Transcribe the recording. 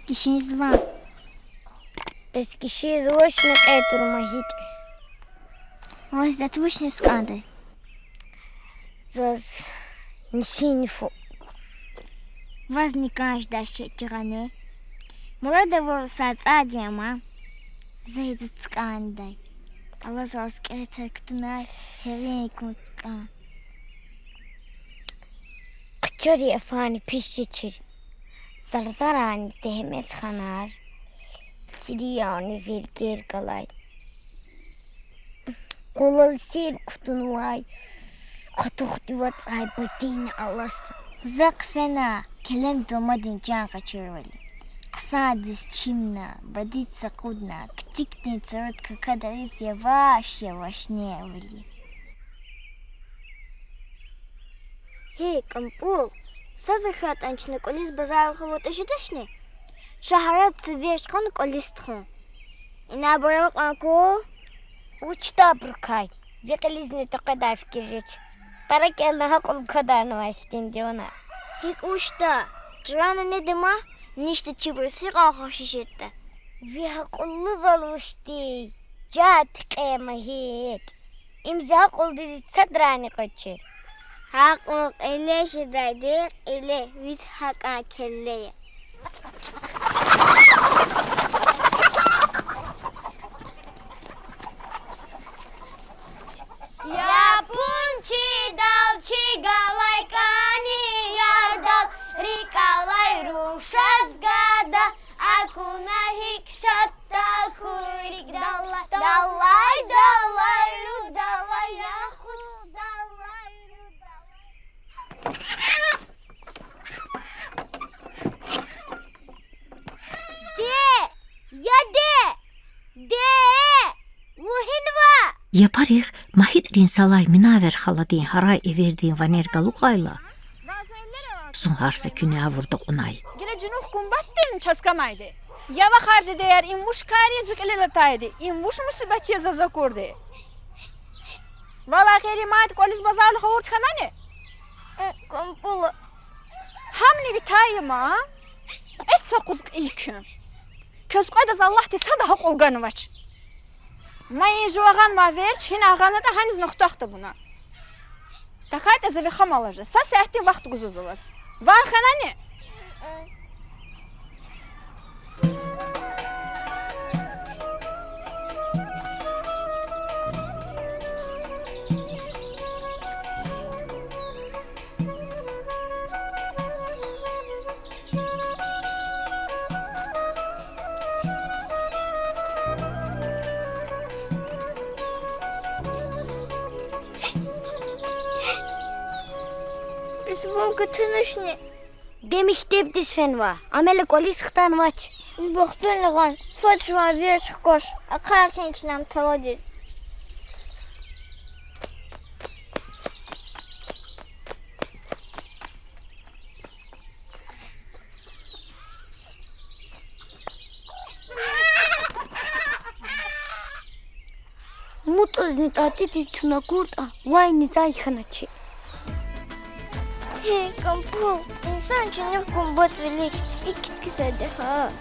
Кишинез вам. Без киши злочник эту махить. Ой, затвушни сканды. Зас несинфу. Вас не каждая тираны. Мурадово сацадиама. Зайдет скандай. Allah razı ktuna sevin kutka. Kçori efani pişçir. Zarzarani tehmes xanar. Siriyani virgir kalay. Kolal sir kutun vay. Katuk divat ay batin alas. Zak fena. Kelem domadin can kaçırvali. Ксадис чимна, бодиться кудна, ктикнет зародка кадарис явашневали. Хей, кампул, сазахат анчны колис базар хавот ожидашни. Шахарат свежкон колис тхун. Ина барак анку учта брукай. Векализни токадай фкиржич. Паракелна хакул кадан ваштин диона. Хик учта, джрана не дема? Ништа чибрси қахашишетті. Виақулы балушти. Жат қаймахет. Имза қулды садрани қочер. Хақуқ иле шидайдық иле вит хақа келлея. Япунчи далчи галайкани ярдал рикалай рушас гада акуна хикшатта курик далай далай далай ру далай яху далай ру далай. Де Вухинва. Yaparıq mahidrin salay minaver xaladin haray everdin vanergaluqayla. Sunharsa küne avurdu qunay. Gene cunuh kumbattin çaskamaydı. Ya bakardı değer inmuş kari zıklilataydı. İnmuş musibet yaza zakurdu. Valla kerimat kolis bazarlı havurt kanani. Kampula. Hamni bitayma. Etsa kuzg ilküm. Köz koydaz Allah desa daha kolganı vaç. Mayı juağan ma verç, hin ağanı da haniz noxtaqdı buna. Takayt azıvi xam alacı. Sa səhti vaxt quzuz olaz. Var xanani? Волка тынышни. Демихтеп дисфенва. Амеле колис хтан вач. Бохтун лган. Фочва верч кош. А как нам толодит. Мутазни татити чуна курта. Вай не зайханачи. Hey kampul, insan için yok kumbat velik. İkit kısadı ha.